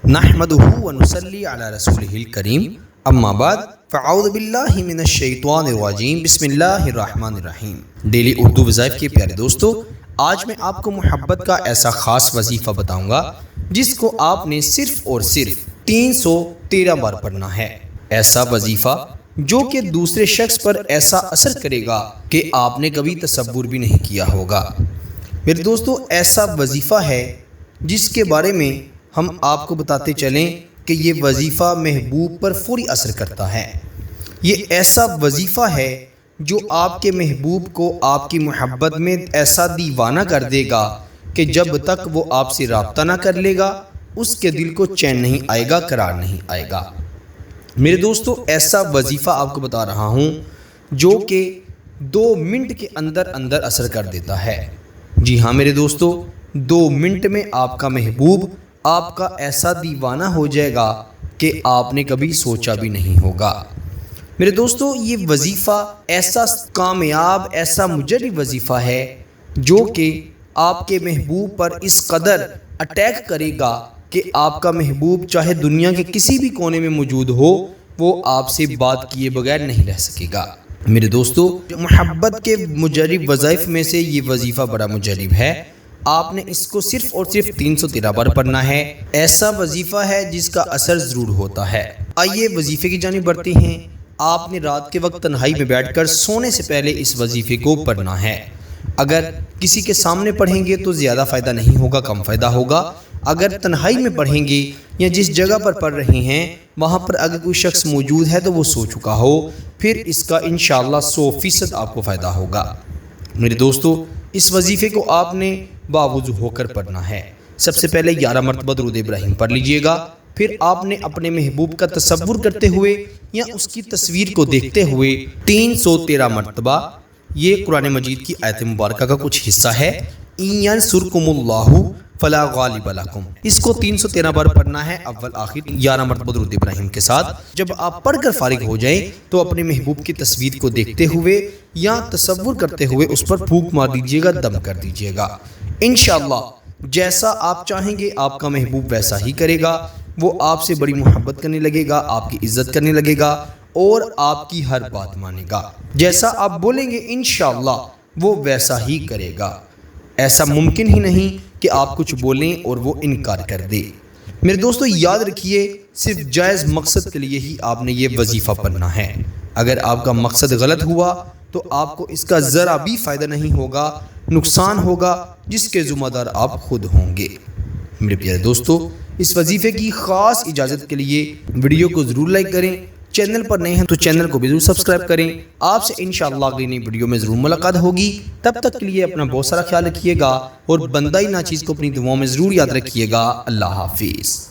نحمدہ ونصلی علی رسولہ الکریم اما بعد فاعوذ باللہ من الشیطان الرجیم بسم اللہ الرحمن الرحیم۔ ڈیلی اردو وظائف کے پیارے دوستو، آج میں آپ کو محبت کا ایسا خاص وظیفہ بتاؤں گا جس کو آپ نے صرف اور صرف 313 بار پڑھنا ہے۔ ایسا وظیفہ جو کہ دوسرے شخص پر ایسا اثر کرے گا کہ آپ نے کبھی تصور بھی نہیں کیا ہوگا۔ میرے دوستو، ایسا وظیفہ ہے جس کے بارے میں ہم آپ کو بتاتے چلیں کہ یہ وظیفہ محبوب پر فوری اثر کرتا ہے۔ یہ ایسا وظیفہ ہے جو آپ کے محبوب کو آپ کی محبت میں ایسا دیوانہ کر دے گا کہ جب تک وہ آپ سے رابطہ نہ کر لے گا اس کے دل کو چین نہیں آئے گا، قرار نہیں آئے گا۔ میرے دوستو، ایسا وظیفہ آپ کو بتا رہا ہوں جو کہ 2 منٹ کے اندر اندر اثر کر دیتا ہے۔ جی ہاں میرے دوستو، 2 منٹ میں آپ کا محبوب آپ کا ایسا دیوانہ ہو جائے گا کہ آپ نے کبھی سوچا بھی نہیں ہوگا۔ میرے دوستو، یہ وظیفہ ایسا کامیاب، ایسا مجرب وظیفہ ہے جو کہ آپ کے محبوب پر اس قدر اٹیک کرے گا کہ آپ کا محبوب چاہے دنیا کے کسی بھی کونے میں موجود ہو، وہ آپ سے بات کیے بغیر نہیں رہ سکے گا۔ میرے دوستو، محبت کے مجرب وظائف میں سے یہ وظیفہ بڑا مجرب ہے۔ آپ نے اس کو صرف اور صرف 313 بار پڑھنا ہے۔ ایسا وظیفہ ہے جس کا اثر ضرور ہوتا ہے۔ آئیے وظیفے کی جانب بڑھتے ہیں۔ آپ نے رات کے وقت تنہائی میں بیٹھ کر سونے سے پہلے اس وظیفے کو پڑھنا ہے۔ اگر کسی کے سامنے پڑھیں گے تو زیادہ فائدہ نہیں ہوگا، کم فائدہ ہوگا۔ اگر تنہائی میں پڑھیں گے یا جس جگہ پر پڑھ رہے ہیں وہاں پر اگر کوئی شخص موجود ہے تو وہ سو چکا ہو، پھر اس کا انشاءاللہ 100% آپ کو فائدہ ہوگا۔ میرے دوستو، اس وظیفے کو آپ نے باوضو ہو کر پڑھنا ہے۔ سب سے پہلے 11 مرتبہ درود ابراہیم پڑھ لیجئے گا۔ پھر آپ نے اپنے محبوب کا تصور کرتے ہوئے یا اس کی تصویر کو دیکھتے ہوئے 313 مرتبہ یہ قرآن مجید کی آیت مبارکہ کا کچھ حصہ ہے، اِن ینصرکم اللہ فلا غالب لکم، اس کو 313 بار پڑھنا ہے، اول آخر 11 مرتبہ درود ابراہیم کے ساتھ۔ جب آپ پڑھ کر فارغ ہو جائیں تو اپنے محبوب کی تصویر کو دیکھتے ہوئے یا تصور کرتے ہوئے اس پر پھونک مار دیجیے گا، دم کر دیجیے گا۔ انشاءاللہ جیسا آپ چاہیں گے آپ کا محبوب ویسا ہی کرے گا۔ وہ آپ سے بڑی محبت کرنے لگے گا، آپ کی عزت کرنے لگے گا اور آپ کی ہر بات مانے گا۔ جیسا آپ بولیں گے انشاءاللہ وہ ویسا ہی کرے گا۔ ایسا ممکن ہی نہیں کہ آپ کچھ بولیں اور وہ انکار کر دے۔ میرے دوستو، یاد رکھیے، صرف جائز مقصد کے لیے ہی آپ نے یہ وظیفہ پڑھنا ہے۔ اگر آپ کا مقصد غلط ہوا تو آپ کو اس کا ذرا بھی فائدہ نہیں ہوگا، نقصان ہوگا جس کے ذمہ دار آپ خود ہوں گے۔ میرے پیارے دوستو، اس وظیفے کی خاص اجازت کے لیے ویڈیو کو ضرور لائک کریں، چینل پر نئے ہیں تو چینل کو بھی ضرور سبسکرائب کریں۔ آپ سے انشاءاللہ اگلی نئی ویڈیو میں ضرور ملاقات ہوگی۔ تب تک کے لیے اپنا بہت سارا خیال رکھیے گا اور بندائی ناچیز کو اپنی دعاؤں میں ضرور یاد رکھیے گا۔ اللہ حافظ۔